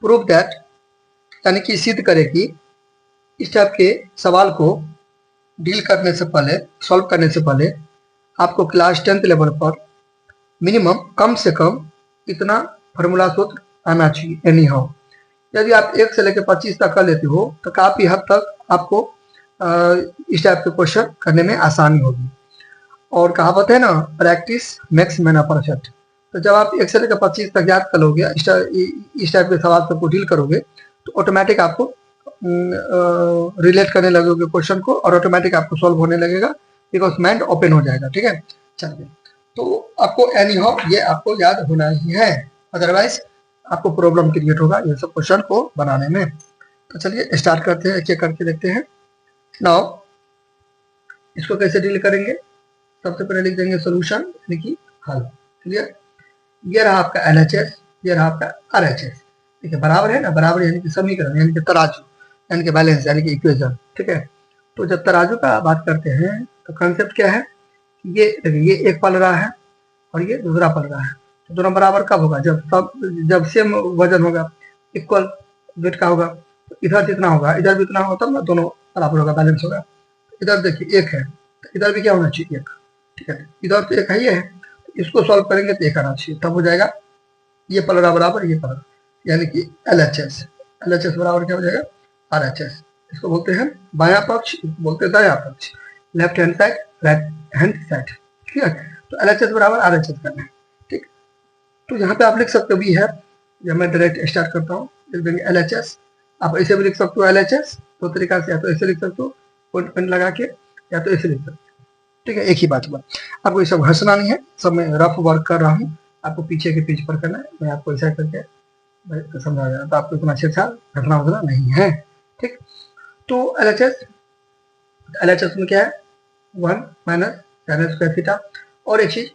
Prove that, यानी कि सिद्ध करे कि इस टाइप के सवाल को डील करने से पहले, सॉल्व करने से पहले आपको क्लास 10th लेवल पर मिनिमम कम से कम इतना फार्मूला सूत्र आना चाहिए एनी हाउ। यदि आप 1 से लेकर 25 तक कर लेते हो तो काफ़ी हद तक आपको इस टाइप के क्वेश्चन करने में आसानी होगी। और कहावत है ना, प्रैक्टिस मेक्स मैन परफेक्ट। तो जब आप 1 से लेकर 25 तक याद कर लोगे, इस टाइप के सवाल को डील करोगे, तो ऑटोमेटिक आपको रिलेट करने लगोगे क्वेश्चन को, और ऑटोमेटिक आपको सॉल्व होने लगेगा, बिकॉज माइंड ओपन हो जाएगा। ठीक है, चलिए, तो आपको एनी हाउ ये आपको याद होना ही है, अदरवाइज आपको प्रॉब्लम क्रिएट होगा ये सब क्वेश्चन को बनाने में। तो चलिए स्टार्ट करते हैं, चेक करके देखते हैं। नाउ इसको कैसे डील करेंगे, सबसे पहले लिख देंगे सोल्यूशन, यानी कि हल। क्लियर, ये रहा आपका LHS, ये रहा आपका RHS। ठीक है, बराबर है ना, बराबर यानी कि समीकरण, यानी कि तराजू, यानी कि बैलेंस, यानी कि इक्वेशन। ठीक है, तो जब तराजू का बात करते हैं तो कंसेप्ट क्या है, ये देखिए, ये एक पल रहा है और ये दूसरा पल रहा है, तो दोनों बराबर कब होगा, जब सेम वजन होगा, इक्वल वेट का होगा, तो इधर जितना होगा इधर भी उतना होगा, तब ना दोनों बराबर होगा, बैलेंस होगा। इधर देखिए एक है, तो इधर भी क्या होना चाहिए, एक। ठीक है, इधर तो एक है, तो इसको सॉल्व करेंगे तो एक आना चाहिए, तब हो जाएगा ये पलड़ा बराबर ये पलड़ा, यानी कि LHS बराबर क्या हो जाएगा, RHS। इसको बोलते हैं बायां पक्ष, इसको बोलते हैं दायां पक्ष, left hand side, right hand side. ठीक है, तो LHS बराबर RHS करना है। ठीक, तो यहाँ पे आप लिख सकते हो भी है, जब मैं डायरेक्ट स्टार्ट करता हूँ, लिख देंगे LHS। आप ऐसे भी लिख सकते हो LHS, दो तरीका से, या तो ऐसे लिख सकते हो पॉइंट लगा के, या तो ऐसे लिख सकते हो। ठीक है, एक ही बात हुआ, आपको ये सब हंसना नहीं है, सब मैं रफ वर्क कर रहा हूँ, आपको पीछे के पेज पर करना है, मैं आपको ऐसा करके समझा देना, तो आपको इतना छेड़छाड़ घटना वगैरह नहीं है। ठीक, तो LHS में क्या है, 1 माइनस sin स्क्वायर थीटा, और एक चीज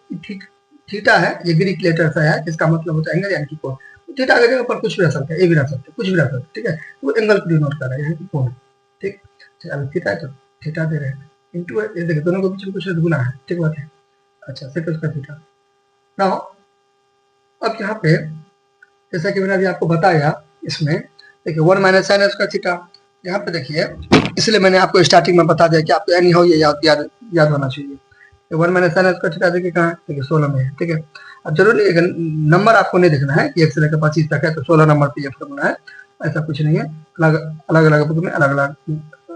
थीटा है, ये ग्रीक लेटर सा है, जिसका मतलब होता है एंगल, यानी कि कोण। थीटा के जगह पर कुछ भी रह सकता है, ये भी रह सकता है, कुछ भी रह सकता है। ठीक है, तो एंगल को डिनोट कर रहा है, यानी कि कोण। ठीक, अब थीटा है तो थीटा दे रहे हैं, इंटू है, ये देखिए दोनों के बीच में कुछ गुना है। ठीक बात है, अच्छा, सेक स्क्वायर थीटा। नाउ अब यहाँ पे जैसा कि मैंने अभी आपको बताया, इसमें देखिए 1 माइनस साइन स्क्वायर थीटा, यहाँ पे देखिए, इसलिए मैंने आपको स्टार्टिंग में बता दिया कि आपको एनी हाउ ये याद होना चाहिए। 1 माइनस साइन स्क्वायर थीटा देखिए कहाँ है, देखिए 16 में है। ठीक है, अब जरूरी है नंबर आपको नहीं देखना है कि 1 से लेकर 25 तक है तो 16 नंबर पे ये फॉर्मूला है, ऐसा कुछ नहीं है। अलग अलग बुक में अलग अलग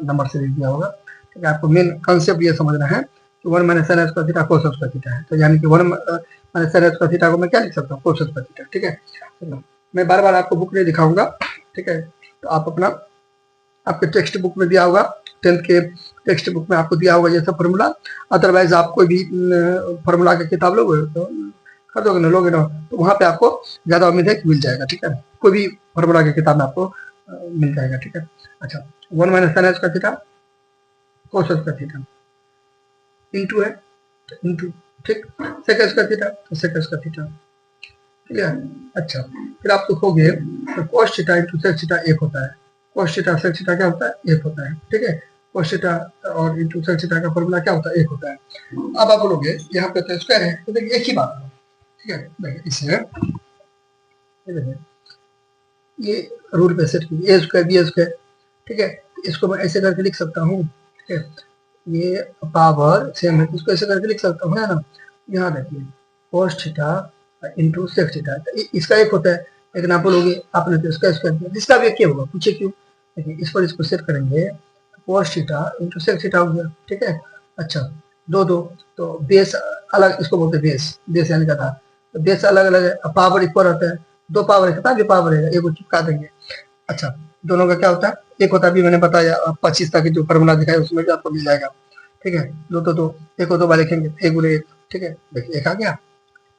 नंबर से लिख दिया होगा। ठीक है, आपको मेन कंसेप्ट ये समझना है कि 1 minus sine square theta cos square theta है, तो यानी कि 1 माइनस साइन स्क्वायर थीटा को मैं क्या लिख सकता हूँ, कोस स्क्वायर थीटा। ठीक है, मैं बार बार आपको बुक नहीं दिखाऊंगा। ठीक है, तो आप अपना, आपके टेक्स्ट बुक में दिया होगा, 10th के टेक्स्ट बुक में आपको दिया होगा ये सब फॉर्मूला। अदरवाइज आप कोई भी फॉर्मूला की किताब लोगे तो खरीदोगे ना, लोगे ना, तो वहाँ पे आपको ज्यादा उम्मीद है कि मिल जाएगा। ठीक है, कोई भी फॉर्मूला की किताब में आपको मिल जाएगा। ठीक है, अच्छा, 1 minus sine square theta cos square theta, into है तो इंटू, ठीक, सेक स्क्वायर थीटा तो सेक स्क्वायर थीटा। क्लियर, अच्छा, फिर आप लिखोगे तो cos theta into sec theta एक होता है, cos थीटा सेक थीटा क्या होता है, एक होता है। ठीक है, cos थीटा और इंटू सेक थीटा का फॉर्मूला क्या होता है, एक होता है। अब आप बोलोगे यहाँ पे तो स्क्वायर है, तो देखिए एक ही बात है। ठीक है, देखिए इसे ये रूट पे सेट कीजिए, ए स्क्वायर बी स्क्वायर। ठीक है, इसको मैं ऐसे करके लिख सकता हूँ। ठीक है, ये पावर सेम है, इसको ऐसे करके लिख सकता हूँ, है ना। यहाँ देखिए cos theta into sec theta, इसका एक होता है, एग्जाम्पल हो गया, आपने तो इसका स्क्वायर किया, इसका भी एक होगा, पूछे क्यों। देखिए इस पर इसको सेट करेंगे, cos theta into sec theta हो गया। ठीक है, अच्छा, दो दो तो बेस अलग, इसको बोलते हैं बेस यानी का था, तो बेस अलग अलग है, पावर इक्वल रहता है, दो पावर है, कितना भी पावर है, एक को चिपका देंगे। अच्छा, दोनों का क्या होता है, एक होता है, अभी मैंने बताया 25 तक जो फॉर्मूला दिखाया उसमें भी आपको मिल जाएगा। ठीक है, दो तो दो, एक को दो बार लिखेंगे, एक गुने एक। ठीक है, देखिए एक आ गया।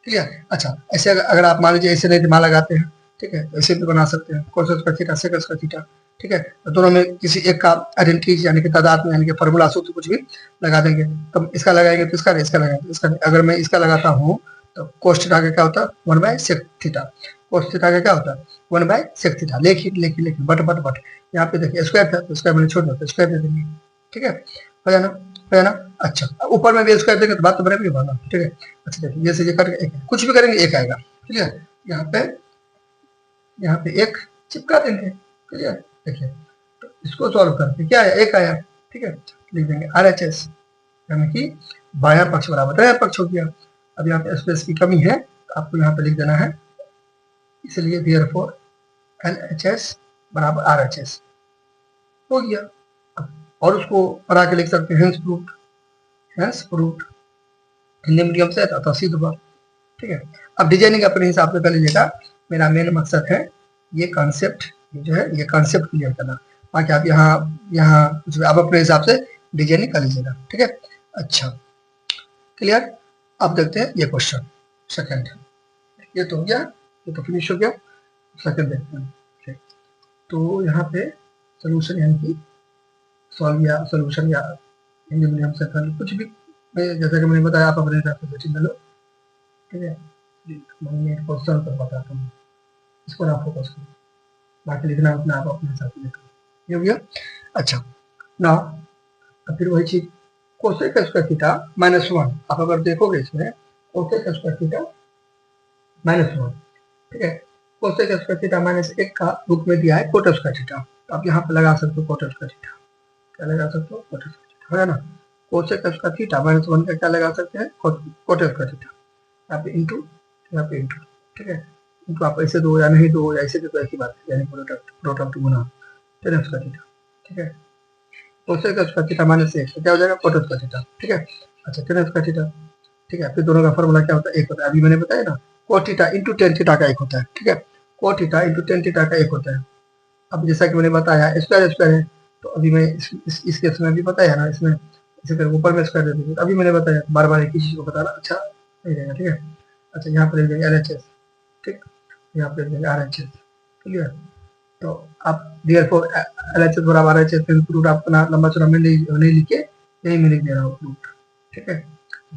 क्लियर, अच्छा, ऐसे अगर आप मान लीजिए ऐसे नहीं दिमाग लगाते हैं, ठीक है, ऐसे भी बना सकते हैं, cos square theta sec square theta. ठीक है, तो दोनों में किसी एक का आइडेंटिटी यानी कि तादाद में, यानी कि फॉर्मूला सूत्र कुछ भी लगा देंगे, तब इसका लगाएंगे तो इसका नहीं, इसका लगाएंगे तो इसका नहीं। अगर मैं इसका लगाता हूँ तो cos थीटा का क्या होता है, 1 by sec theta, cos theta का क्या होता है, 1 बाय sec थीटा। लेकिन बट यहाँ पे देखिए स्क्वायर था तो स्क्वायर मैंने छोड़ दिया, तो स्क्वायर दे देंगे। ठीक है, हो जाना, हो जाना। अच्छा, ऊपर में भी स्क्वायर देंगे तो बात तो बनेगी भाना। ठीक है, अच्छा देखिए जैसे ये करके एक कुछ भी करेंगे एक आएगा। ठीक है, यहाँ पे एक चिपका देंगे। क्लियर, देखिए तो इसको सॉल्व करके क्या आया, एक आया, ठीक है, लिख देंगे RHS, यानी कि बायां पक्ष बराबर दायां पक्ष हो गया। अब यहाँ पे स्पेस की कमी है तो आपको यहाँ पे लिख देना है, इसलिए therefore LHS बराबर RHS हो गया। और उसको बना के लिख सकते हैं hence proof, hence proof Hindi medium से था तो सिद्ध हुआ। ठीक है, अब डिजाइनिंग अपने हिसाब से कर लीजिएगा। मेरा मेन मकसद है ये कॉन्सेप्ट जो है ये कॉन्सेप्ट क्लियर करना, बाकी आप यहाँ कुछ आप अपने हिसाब से डिजाइनिंग कर लीजिएगा। ठीक है, अच्छा क्लियर। अब देखते हैं ये क्वेश्चन सेकंड, ये तो हो गया, ये तो फिनिश हो गया। सेकंड देखते हैं। ठीक, तो यहाँ पे सोल्यूशन यानी कि सॉल्व या सोल्यूशन या हिंदी मीडियम से कर कुछ भी, जैसा कि मैंने बताया आप अपने हिसाब से सेटिंग कर लो। ठीक है, मैंने क्वेश्चन पर बताता हूँ, इस पर आप फोकस करो, बाकी लिखना अपने आप अपने हिसाब से लिखो। ये हो गया। अच्छा ना, अब फिर वही चीज कोसेक स्क्वायर थीटा -1, आप अगर देखोगे इसमें कोसेक स्क्वायर थीटा -1, ठीक है, कोसेक स्क्वायर थीटा -1 का रूप में दिया है कोट स्क्वायर थीटा, तो आप यहाँ पे लगा सकते हो कोट स्क्वायर थीटा, क्या लगा सकते हो कोट स्क्वायर थीटा, है ना। कोसेक स्क्वायर थीटा -1 का क्या लगा सकते हैं कोट स्क्वायर थीटा, यहाँ पे इंटू, यहाँ पे इंटू, ठीक है, इंटू आप ऐसे दो या नहीं दो या ऐसे दो ऐसी बात है, यानी प्रोडक्ट गुना टेन स्क्वायर थीटा। ठीक है, कोसेक स्क्वायर थीटा -1 तो क्या हो जाएगा कोट स्क्वायर थीटा। ठीक है, अच्छा टेन स्क्वायर थीटा। ठीक है, फिर दोनों का फॉर्मूला क्या होता है, एक होता है, अभी मैंने बताया ना cot theta into tan theta का एक होता है। ठीक है, cot theta into tan theta का एक होता है। अब जैसा कि मैंने बताया स्क्वायर स्क्वायर है, तो अभी मैं इस केस में भी बताया ना, इसमें इसे करके ऊपर में स्क्वायर दे देंगे, अभी मैंने बताया बार बार एक ही चीज को बताना अच्छा नहीं रहेगा। ठीक है, अच्छा यहाँ पर लिख देंगे LHS, ठीक, यहाँ पे लिख देंगे RHS। क्लियर, तो आप therefore LHS बराबर RHS रूट आप अपना लंबा चौड़ा में नहीं लिखे, यही मैं लिख दे रहा हूँ रूट। ठीक है,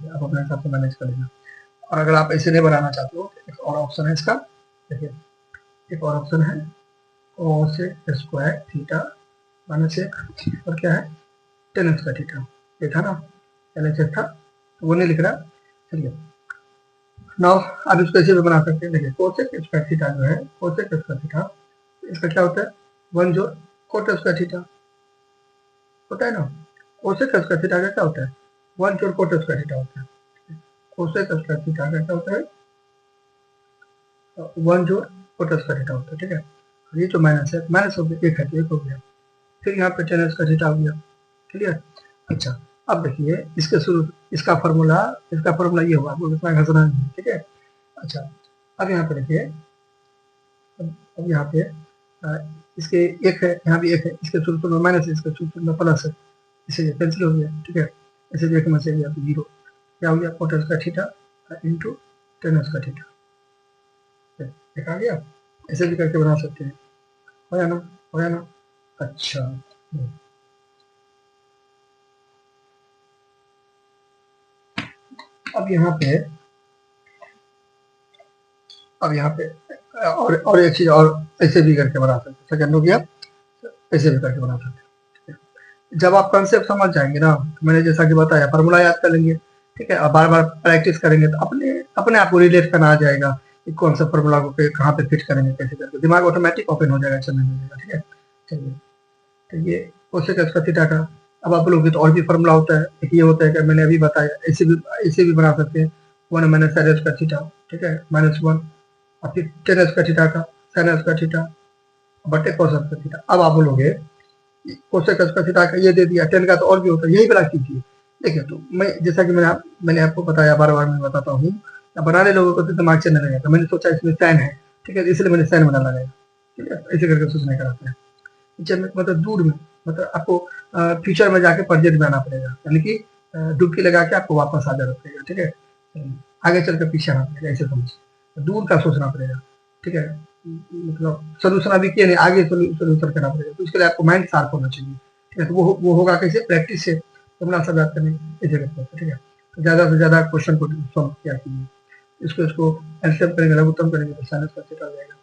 आप अपने हिसाब से मैनेज कर लेना। और अगर आप ऐसे नहीं बनाना चाहते हो, एक और ऑप्शन है इसका, देखिए एक और ऑप्शन है कोसेक स्क्वायर थीटा -1 और क्या है टेन स्क्वायर थीटा, ये था ना LHS था, तो वो नहीं लिख रहा। चलिए नाउ आप इसको ऐसे भी बना सकते हैं, देखिए कोसेक स्क्वायर थीटा जो है कोसेक स्क्वायर थीटा, इसका क्या होता है 1 जोड़ कोट स्क्वायर थीटा होता है ना। कोसेक स्क्वायर थीटा का क्या होता है 1 जोड़ कोट स्क्वायर थीटा होता है। कोसेक स्क्वायर थीटा का क्या होता है 1 जोड़ कोट स्क्वायर थीटा होता है। ठीक है, ये जो माइनस है माइनस हो गया, एक है तो एक हो गया, फिर यहाँ पे टेन स्क्वायर थीटा हो गया। क्लियर, अच्छा अब देखिए इसके शुरू इसका फॉर्मूला ये हुआ, आपको इतना घसना नहीं। ठीक है, अच्छा अब यहाँ पे देखिए, अब यहाँ पे इसके एक है, यहाँ भी एक है, इसके शुरू में माइनस है, इसके शुरू में प्लस है, इसे कैंसिल हो गया। ठीक है, इसे भी एक में से गया तो जीरो, क्या हो गया coat square theta into ten square theta, देखा गया। ऐसे भी करके बना सकते हैं, हो या ना, हो या ना। अच्छा अब यहाँ पे और एक चीज और ऐसे भी करके बना सकते हैं, सेकंड हो गया, ऐसे भी करके बना सकते हैं। जब आप कंसेप्ट समझ जाएंगे ना, तो मैंने जैसा कि बताया फार्मूला याद कर लेंगे। ठीक है, और बार बार प्रैक्टिस करेंगे तो अपने आप को रिलेट करना आ जाएगा कि कौन सा फार्मूला को कहाँ पे फिट करेंगे, कैसे करके दिमाग ऑटोमेटिक ओपन हो जाएगा, चलने लगेगा। ठीक है, चलिए तो ये कोसेक स्क्वायर थीटा का, अब आप लोग तो और भी फार्मूला होता है, एक ये होता है कि मैंने अभी बताया, ऐसे भी बना सकते हैं 1 माइनस साइन स्क्वायर थीटा। ठीक है, -1 और फिर टेन स्क्वायर थीटा का साइन स्क्वायर थीटा बटे कोस स्क्वायर थीटा। अब आप बोलोगे कोसेक स्क्वायर थीटा का ये दे दिया, टेन का तो और भी होता है, यही बना कीजिए। देखिए तो मैं जैसा कि मैंने आपको बताया, बार बार मैं बताता हूँ, बनाने लोगों को तो दिमाग चलने लगेगा, तो मैंने सोचा इसमें साइन है। ठीक है, इसलिए मैंने साइन बना लगाया। ठीक है, ऐसे करके सोचने का रहता है, मतलब दूर में, मतलब आपको फ्यूचर में जाके प्रेजेंट में आना पड़ेगा, यानी कि डुबकी लगा के आपको वापस आ जाना पड़ेगा। ठीक है, आगे चल के पीछे आना पड़ेगा, ऐसे समझिए, दूर का सोचना पड़ेगा। ठीक है, मतलब सोल्यूशन अभी किया नहीं, आगे सोल्यूशन करना पड़ेगा, तो इसके लिए आपको माइंड शार्प होना चाहिए। ठीक है, तो वो होगा कैसे, प्रैक्टिस से, फॉर्मूला सब याद करने ऐसे करते हैं। ठीक है, तो ज़्यादा से ज़्यादा क्वेश्चन को सॉल्व किया कीजिए, इसको एलसीएम करेंगे, लघुत्तम करेंगे तो साइनस का सेट आ जाएगा।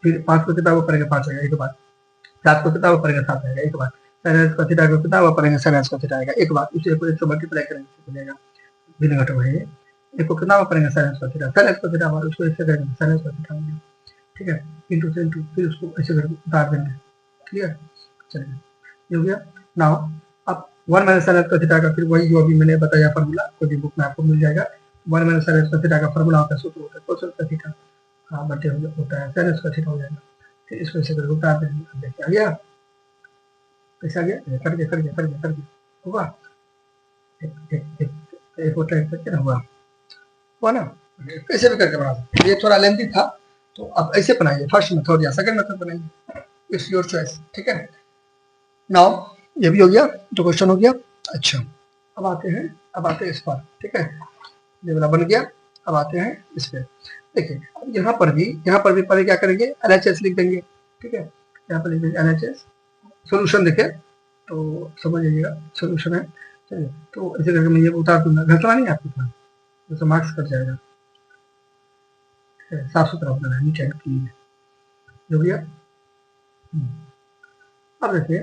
फिर 5 को किताबों पढ़ेंगे 5 आएगा एक बार, 7 को किताबों पढ़ेंगे 7 आएगा एक बार, साइनस का थीटा को किताबों पढ़ेंगे साइनस का थीटा आएगा एक बार, उसे को 100 मल्टीप्लाई करेंगे तो जाएगा भिन्न घटक है। एक को किताबों पढ़ेंगे साइनस का थीटा, साइनस का थीटा उसको इससे करेंगे साइनस का थीटा हो गया। ठीक है, इंटू से इंटू, फिर उसको ऐसे करके उतार देंगे। क्लियर, चलिए ये हो गया। नाउ अब 1 माइनस साइन स्क्वायर थीटा का फिर वही जो अभी मैंने बताया फार्मूला, कोई भी बुक में आपको मिल जाएगा। 1 माइनस साइन स्क्वायर थीटा का फार्मूला होता है, सूत्र होता है कोसेक स्क्वायर थीटा, हाँ बटे होता है साइन स्क्वायर थीटा हो जाएगा। फिर इसको ऐसे करके उतार देंगे। देखिए आ गया, कैसे आ गया, कर गया होगा, एक होता है करके ना हुआ ना, कैसे भी करके बना सकते हैं। ये थोड़ा लेंथी था तो अब ऐसे बनाइए, फर्स्ट मेथड या सेकंड मेथड बनाइए, इट्स योर चॉइस। ठीक है, नाउ ये भी हो गया, तो क्वेश्चन हो गया। अच्छा अब आते हैं इस पर। ठीक है, ये वाला बन गया। अब आते हैं इस पे। देखिए अब यहाँ पर भी पहले क्या करेंगे, LHS लिख देंगे। ठीक है, यहाँ पर लिख देंगे LHS सोल्यूशन। देखे तो समझ लीजिएगा सोल्यूशन है। चलिए तो ऐसे करके मैं ये उतार दूंगा, घसना नहीं आपके पास, जैसे मार्क्स कट जाएगा। साफ सुथरा बनाना है, नीट एंड क्लीन हो गया। अब देखिए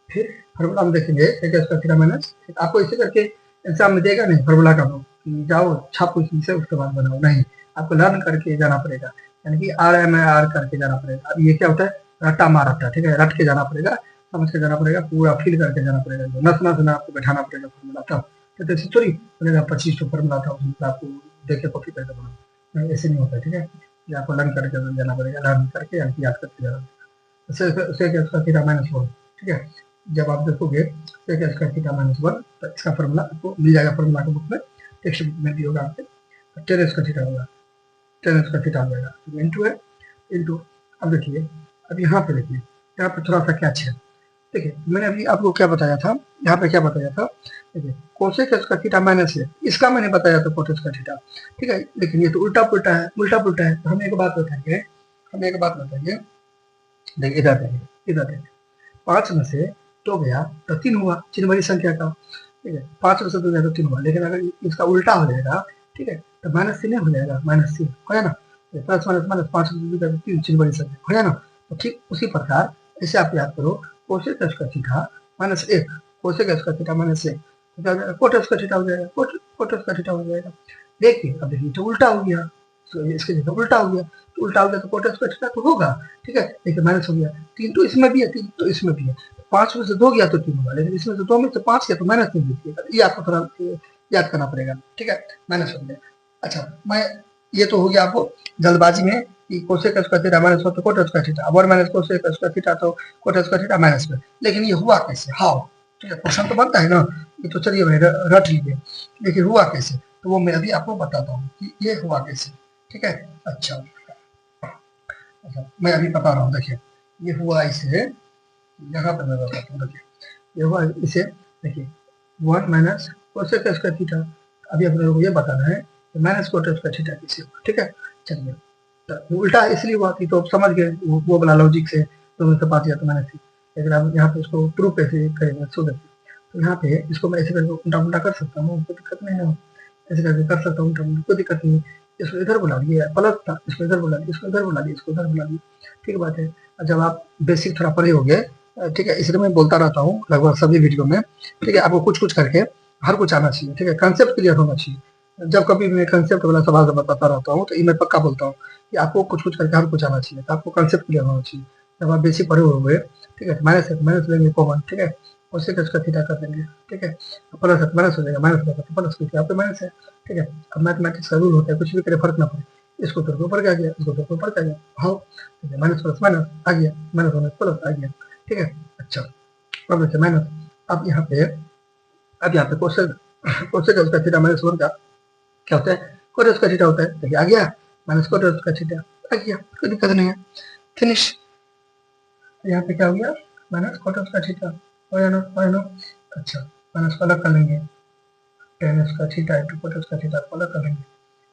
फिर फॉर्मूला हम देखेंगे एक स्क्वायर थीटा माइनस, आपको इसे करके एग्जाम में देगा नहीं फॉर्मूला का, जाओ छापो से उसके बाद बनाओ, नहीं आपको लर्न करके जाना पड़ेगा, यानी कि RMR करके जाना पड़ेगा। अब ये क्या होता है, रट्टा मार रट्टा। ठीक है, रट के जाना पड़ेगा, समझ के जाना पड़ेगा, पूरा फील करके जाना पड़ेगा, नस नस में आपको बैठाना पड़ेगा फॉर्मूला। तब तो ऐसे थोड़ी बनेगा 25 फॉर्मूला था उसमें आपको देखे कॉपी करके बनाओ, ऐसे नहीं होता। ठीक है, ये आपको लर्न करके जाना पड़ेगा, लर्न करके याद करके जाना पड़ेगा। उससे थीटा माइनस 1। ठीक है, जब आप देखोगे सेक स्क्वायर थीटा माइनस 1 तो इसका फॉर्मूला आपको मिल जाएगा, फॉर्मूला के बुक में, टेक्स्ट बुक में भी होगा आपके। टेन स्क्वायर थीटा होगा, टेन स्क्वायर थीटा हो जाएगा, तो इंटू है इंटू। अब देखिए, अब यहाँ पे देखिए, यहाँ पे थोड़ा सा क्या है, देखिए मैंने अभी आपको क्या बताया था, यहाँ पे क्या बताया था, देखिए कोसेक स्क्वायर थीटा माइनस है, इसका मैंने बताया था कोट स्क्वायर थीटा। ठीक है, लेकिन ये तो उल्टा पुल्टा है, तो हम एक बात बताएंगे, देखिए इधर देखिए 5 में से 2 गया तो 3 हुआ, चिन्ह वाली संख्या का। ठीक है, 5 में से 2 गया तो 3 हुआ, लेकिन अगर इसका उल्टा हो जाएगा, ठीक है, तो माइनस 3 हो जाएगा, माइनस 3 हो ना, प्लस माइनस माइनस 5 में से 2 गया तो 3, चिन्ह वाली संख्या हो ना। तो ठीक उसी प्रकार ऐसे आप याद करो, cosec square theta minus 1, cosec square theta minus 1 coat square theta हो जाएगा, कोट स्क्वायर थीटा हो जाएगा। देखिए अब देखिए तो उल्टा हो गया, तो इसके जगह उल्टा हो गया, तो उल्टा हो गया तो कोट स्क्वायर थीटा तो होगा। ठीक है, देखिए माइनस हो गया, 3 तो इसमें भी है, 3 तो इसमें भी है, 5 में से 2 गया तो 3 होगा, लेकिन इसमें से 2 में से 5 गया तो माइनस 3 दीजिएगा, ये आपको थोड़ा याद करना पड़ेगा। ठीक है, माइनस हो गया। अच्छा मैं ये तो हो गया आपको जल्दबाजी में कि कोसेक स्क्वायर थीटा माइनस हो तो कोट स्क्वायर थीटा, और माइनस कोसेक स्क्वायर थीटा तो कोट स्क्वायर थीटा माइनस में, लेकिन ये हुआ कैसे, हाउ। ठीक है, क्वेश्चन तो बनता है ना, ये तो चलिए भाई रट लीजिए, लेकिन हुआ कैसे तो वो मैं अभी आपको बताता हूँ कि ये हुआ कैसे। ठीक है, अच्छा मैं अभी बता रहा हूँ, देखिए ये हुआ इसे, यहाँ पर मैं बताता हूँ, देखिए ये हुआ इसे, देखिए 1 माइनस कोसेक स्क्वायर थीटा। अभी अपने लोग ये बताना है कि माइनस कोट स्क्वायर थीटा कैसे हुआ। ठीक है, चलिए तो उल्टा इसलिए हुआ कि तो समझ गए वो वाला लॉजिक से, तो उससे बात तो मैंने थी, लेकिन अब यहाँ पे इसको प्रूफ कैसे करेंगे, सो देखिए तो यहाँ पे इसको मैं ऐसे करके उल्टा उल्टा कर सकता हूँ, कोई दिक्कत नहीं है, ऐसे करके कर सकता हूँ उल्टा उल्टा, कोई दिक्कत नहीं है। इसको इधर बुला लिए, प्लस था इसको इधर बुला लिया, इसको इधर बुला लिया, इसको इधर बुला लिया, ठीक बात है। जब आप बेसिक थोड़ा पढ़े हो गए, ठीक है, इसलिए मैं बोलता रहता हूँ लगभग सभी वीडियो में। ठीक है, आपको कुछ कुछ करके हर कुछ आना चाहिए। ठीक है, कंसेप्ट क्लियर होना चाहिए। जब कभी मैं कंसेप्ट वाला सवाल बताता रहता हूँ तो ये मैं पक्का बोलता हूँ कि आपको कुछ कुछ करके हर कुछ आना चाहिए, तो आपको कंसेप्ट क्लियर होना चाहिए। जब आप बेसिक पढ़े हुए, ठीक है, माइनस लेंगे कॉमन, ठीक है, उससे इसका थीटा कर देंगे। ठीक है, प्लस है माइनस हो जाएगा, माइनस होगा तो प्लस, क्योंकि यहाँ पे माइनस है। ठीक है, अब मैथमेटिक्स का रूल होता है, कुछ भी करे फर्क ना पड़े, इसको तो ऊपर का गया, इसको तो ऊपर का गया, हाँ ठीक है, माइनस प्लस माइनस आ गया, माइनस माइनस प्लस आ गया। ठीक है, अच्छा अब देखिए माइनस, अब यहाँ पे कोसेक उसका थीटा माइनस 1 का क्या होता है, कोट उसका थीटा होता है। देखिए आ गया, माइनस कोट उसका थीटा आ गया, कोई दिक्कत नहीं है, फिनिश। यहाँ पे क्या हो गया, माइनस कोट उसका थीटा हो ना। अच्छा माइनस को अलग कर लेंगे, टेन उसका थीटा इंटू कोट उसका थीटा को अलग कर लेंगे।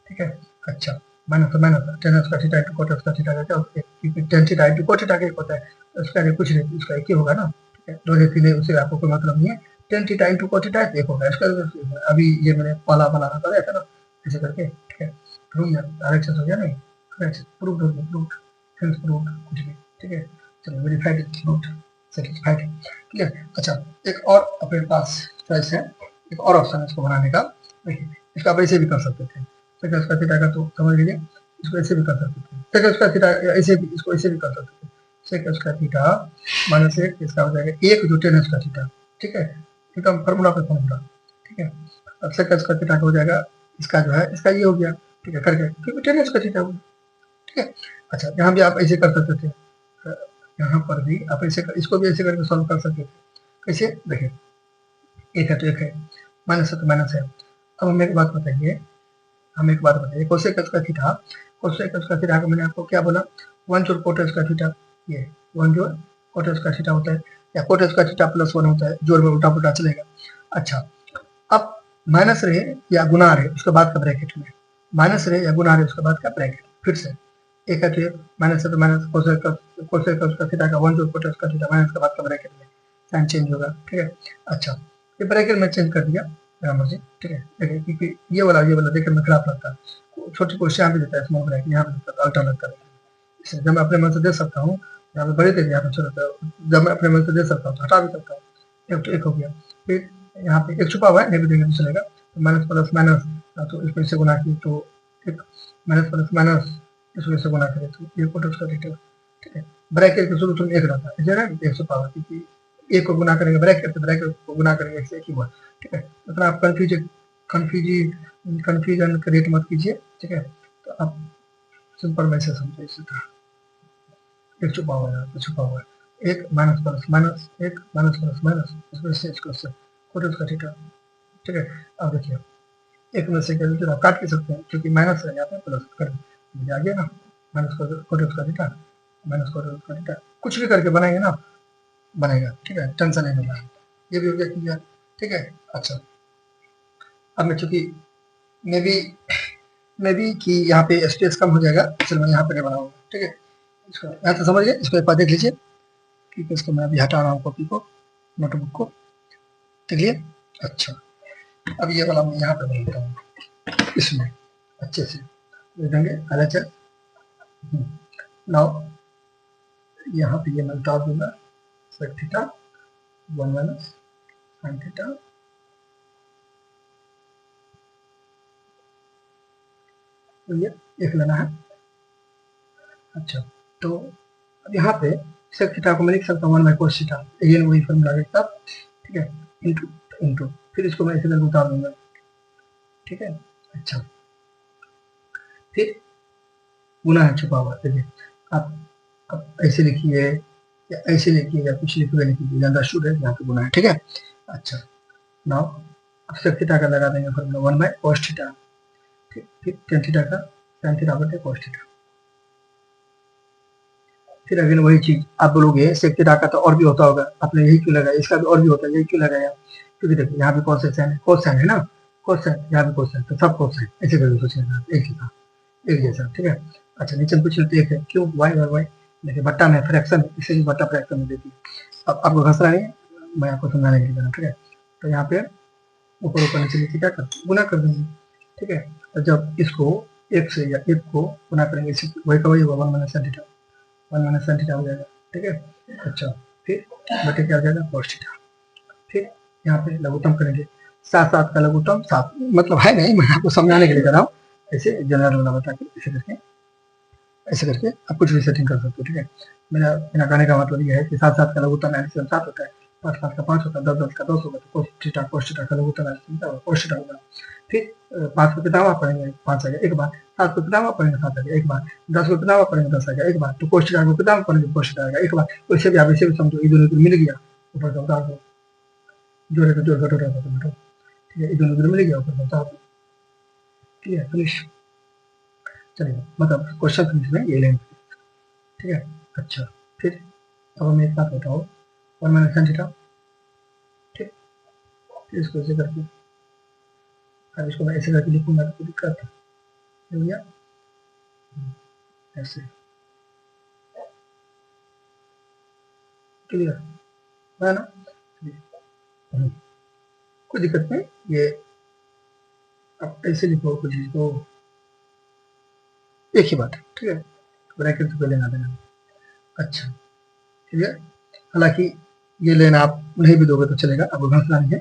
ठीक है, अच्छा माइनस माइनस टेन उसका थीटा इंटू कोट उसका थीटा का क्या होता है, क्योंकि tan theta into cot theta का एक होता है, तो उसका कुछ नहीं, उसका एक ही होगा ना। ठीक है, दो तीन उससे आपको कोई मतलब नहीं है, tan theta into cot theta एक होगा, इसका अभी ये मैंने पहला बनाना था ऐसा ना, ऐसे करके। ठीक है, प्रूव या आरएचएस हो गया, नहीं प्रूव सेंस प्रूव कुछ भी। ठीक है, चलो वेरीफाइड प्रूव सेटिस्फाइड, क्लियर। अच्छा एक और अपने पास चॉइस है, एक और ऑप्शन है इसको बनाने का। देखिए इसका आप ऐसे भी कर सकते थे, इसका थीटा का तो समझ लीजिए, इसको ऐसे भी कर सकते थे, सेक स्क्वायर थीटा ऐसे भी, इसको ऐसे भी कर सकते थे, सेक स्क्वायर थीटा माइनस एक, इसका हो जाएगा एक जो टेन स्क्वायर थीटा, ठीक है, इनका फॉर्मूला पे फॉर्मूला, ठीक है। अब सेक स्क्वायर थीटा हो जाएगा, इसका जो है इसका ये हो गया, ठीक है, करके क्योंकि टेन स्क्वायर थीटा हुआ, ठीक है। अच्छा, यहाँ भी आप ऐसे कर सकते थे, यहाँ पर भी आप ऐसे इसको भी ऐसे करके सॉल्व कर सकते थे। कैसे, देखिए, एक है तो एक है, माइनस है तो माइनस है। अब हमें एक बात बताइए, cosec square theta, cosec square theta को मैंने आपको क्या बोला, 1 जोड़ कोट स्क्वायर थीटा, ये 1 जोड़ कोट स्क्वायर थीटा होता है, या कोट स्क्वायर थीटा प्लस 1 होता है, जोड़ में उल्टा पुल्टा चलेगा। अच्छा, अब माइनस रहे या गुना रहे उसके बाद का ब्रैकेट में, माइनस रहे या गुना रहे उसके बाद का ब्रैकेट, फिर से एक है तो एक, माइनस है तो माइनस, कोसेक स्क्वायर थीटा का 1 जोड़ कोट स्क्वायर थीटा माइनस के बाद का ब्रैकेट में साइन चेंज होगा, ठीक है। अच्छा, ये ब्रैकेट में चेंज कर दिया मर्जी, ठीक है। देखिए, क्योंकि ये वाला देखने में खराब लगता है, छोटी क्वेश्चन यहाँ पे देता है, स्मॉल ब्रैकेट यहाँ पे देता है, अल्टर लगता है, इसलिए जब मैं अपने मन से दे सकता हूँ, यहाँ पे बड़े थे, यहाँ पे छोटा, जब मैं अपने मन से दे सकता हूँ तो हटा भी सकता हूँ। एक तो एक हो गया, फिर यहाँ पे एक छुपा हुआ है, नहीं भी देंगे तो चलेगा, तो माइनस प्लस माइनस, तो इसको इससे गुना किए तो एक, माइनस प्लस माइनस, इसको इससे गुना करें तो ये कोट स्क्वायर थीटा, ठीक है। ब्रैकेट के शुरू में एक रहता है, इधर है एक छुपा हुआ, क्योंकि एक को गुना करेंगे ब्रैकेट, तो ब्रैकेट को गुना करेंगे एक से एक ही हुआ, ठीक है। मतलब आप कंफ्यूजन क्रिएट मत कीजिए, ठीक है। तो आप सिंपल में से समझिए, सीधा एक छुपा हुआ है, छुपा हुआ है, एक माइनस प्लस माइनस, एक माइनस प्लस माइनस, इसको इससे कोट स्क्वायर थीटा, ठीक है। अब देखिए, एक में से क्या आप काट के सकते हैं, क्योंकि माइनस है यहाँ पे प्लस कर आ गया ना, minus cot square theta, minus cot square theta, कुछ भी करके बनाएंगे ना, बनेगा, ठीक है, टेंशन नहीं लेना। ये भी हो गया क्लियर, ठीक है। अच्छा, अब मैं चूंकि मे बी कि यहाँ पे स्पेस कम हो जाएगा, चलो मैं यहाँ पे नहीं बनाऊंगा, ठीक है। इसको यहाँ तो समझ गए, इसको एक बार देख लीजिए, ठीक है। इसको मैं अभी हटा रहा हूँ कॉपी को, नोटबुक को, देख लिया। अच्छा, अब ये वाला मैं यहाँ पे बनाता हूँ, इसमें अच्छे से देखेंगे LHS। नाउ यहाँ पे ये मैं उतार दूंगा, sec theta 1 minus sine theta, तो ये एक लेना है। अच्छा, तो अब यहाँ पे सेक थीटा को मैं लिख सकता हूँ 1 बाई कोस थीटा, अगेन वही फॉर्मूला के साथ, ठीक है, इंटू, फिर इसको मैं इसे करके उतार दूंगा, ठीक है। अच्छा, फिर गुना है छुपा हुआ, देखिए आप ऐसे लिखिए या ऐसे लिखिए या कुछ लिखिए, लिखिए अंडरस्टूड है, यहाँ पे गुना है, ठीक है। अच्छा, नाउ अब सेक थीटा का लगा देंगे फॉर्मूला 1 बाई कोस थीटा, ठीक, फिर टेन थीटा का साइन थीटा बटे कोस थीटा, फिर अगेन वही चीज आप बोलोगे सेक थीटा का तो और भी होता होगा, आपने यही क्यों लगाया, इसका भी और भी होता है, यही क्यों लगाया, क्योंकि देखिए यहाँ भी कोसाइन है ना, कोसाइन, यहाँ भी कोसाइन, तो सब कोसाइन, ऐसे करके सोचेगा एक ही था, एक जैसा, ठीक है। अच्छा, नीचे पूछ लेते एक है, क्यों वाई और वाई, देखिए बट्टा में फ्रैक्शन, इसे भी बट्टा फ्रैक्शन में देती है। अब आपको घसरा नहीं, मैं आपको समझाने के लिए बना, ठीक है। तो यहाँ पे ऊपर ऊपर नीचे नीचे क्या करते हैं, गुना कर देंगे, ठीक है। तो जब इसको एक से या एक को गुना करेंगे, वही का वही होगा 1 minus sine theta, 1 minus sine theta हो जाएगा, ठीक है। अच्छा, फिर बटे क्या हो जाएगा कोस थीटा, फिर यहाँ पे लघुत्तम करेंगे, सात सात का लघुत्तम सात, मतलब है नहीं, मैं आपको समझाने के लिए कर रहा हूँ, ऐसे जनरल वाला बता के ऐसे करके आप कुछ भी सेटिंग कर सकते हो, ठीक है। मेरा कहने का मतलब ये है कि सात सात का लघुत्तम एलसीएम 7 होता है, 5 5 का 5 होता है, 10 10 का 10 होगा, तो कोस थीटा का लघुत्तम एलसीएम क्या होगा, कोस थीटा होगा। फिर 5 को किताबा पढ़ेंगे 5 आ गया एक बार, 7 को किताबा पढ़ेंगे 7 आ गया एक बार, 10 को किताबा पढ़ेंगे 10 आ गया एक बार, तो कोस थीटा को किताबा पढ़ेंगे कोस थीटा आएगा एक बार। वैसे भी आप इसे भी समझो, इधर उधर मिल गया, ऊपर का उतार दो, जोड़े को जोड़ घटो रहता तो घटो, ठीक है, इधर उधर मिल गया, ऊपर का उतार दो, ठीक है, फिनिश। चलिए, मतलब क्वेश्चन फिनिश में ये लेंगे, ठीक है। अच्छा, फिर अब हमें एक बात बताओ, 1 माइनस साइन थीटा, ठीक, फिर इसको ऐसे करके, अब इसको मैं ऐसे करके लिखूंगा तो कोई दिक्कत है भैया, ऐसे क्लियर है ना, कोई दिक्कत नहीं, ये अब ऐसे लिखो कुछ तो एक ही बात है, ठीक है, ब्रैकेट तो पहले ना देना। अच्छा, ठीक है, हालांकि ये लेन आप नहीं भी दोगे तो चलेगा, अब घसना नहीं है,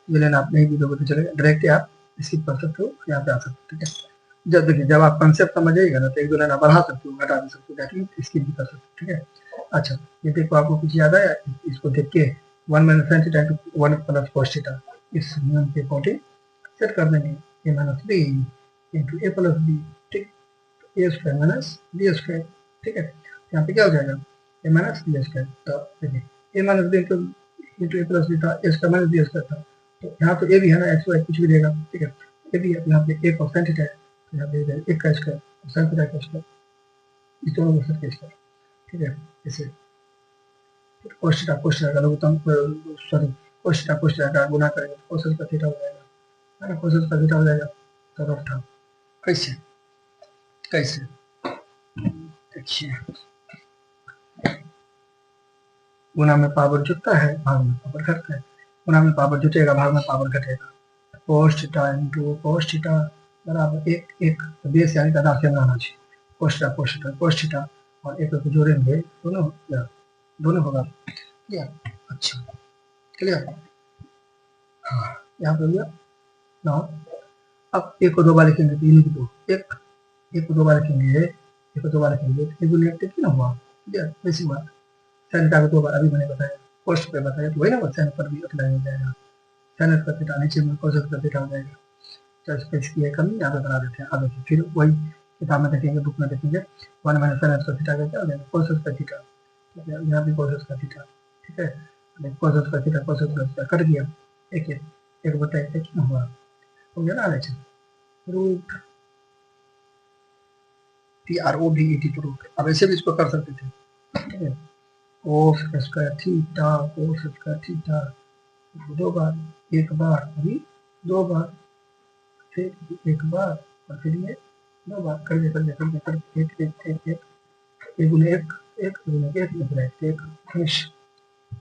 ये लेन आप नहीं भी दोगे तो चलेगा, डायरेक्ट आप स्किप कर सकते हो, यहाँ पे आ सकते हो, ठीक है। जब देखिए जब आप कंसेप्ट समझ जाइएगा ना तो एक दो लाइन आप बढ़ा सकते हो, घटा भी सकते हो, दैट मीन स्किप भी कर सकते हो, ठीक है। अच्छा, ये देखो आपको कुछ याद आया, इसको देख के 1 minus sine theta into 1 plus cos theta इस नियम के अकॉर्डिंग सेट कर देंगे, ए माइनस बी इंटू ए प्लस बी, ठीक, ए स्क्वायर माइनस बी स्क्वायर, ठीक है। यहाँ पे क्या हो जाएगा, ए माइनस बी स्क्वायर, तो देखिए ए माइनस बी इंटू ए प्लस बी था, ए स्क्वायर माइनस बी स्क्वायर था, तो यहाँ तो ए भी है ना, एक्स वाई कुछ भी देगा, ठीक है, ए भी है, यहाँ पे ए कॉस थीटा है, यहाँ पे एक का स्क्वायर साइन थीटा का स्क्वायर, इस दोनों को सेट स्क्वायर, ठीक है। इसे cos थीटा का लघुत्तम, सॉरी cos थीटा का गुना करेंगे तो cos का थीटा हो जाएगा, है ना, cos का थीटा हो जाएगा, तो रफ था। कैसे कैसे देखिए, गुना में पावर जुटता है, भाग में पावर घटता है, गुना में पावर जुटेगा, भाग में पावर घटेगा, cos theta into cos theta बराबर एक एक, बेस यानी का दाखिल रहना चाहिए, cos थीटा और एक को जोड़ेंगे, दोनों होगा, क्लियर। अच्छा क्लियर, हाँ यहाँ पे हो गया ना। अब एक को दो बार लिखेंगे तो ये लिख दो, एक को दो बार लिखेंगे, एक को दो बार लिखेंगे तो एक नेगेटिव ना हुआ, क्लियर, वैसी बात। साइन थीटा को दो बार अभी मैंने बताया, कॉस्ट पे बताया तो वही ना, साइन पर भी अप्लाई हो जाएगा, साइन का थीटा नीचे में कॉस का थीटा हो जाएगा, तो स्पेस की है कमी, यहाँ पे बना देते हैं आगे, फिर वही किताब में देखेंगे, बुक में देखेंगे, 1 माइनस साइन का थीटा का क्या हो जाएगा, कॉस का थीटा, ठीक है, यहाँ भी कॉस का थीटा, ठीक है, कॉस का थीटा कॉस का थीटा कट गया, एक एक बटा एक कितना हुआ, हो गया ना आलेखन, रूट टी आर ओ भी टी रूट, अब ऐसे भी इसको कर सकते थे, ठीक है, कोस स्क्वायर थीटा दो बार, एक बार अभी दो बार, फिर एक बार और फिर ये दो बार, करके एक गुने एक गुने एक गुने एक फिनिश,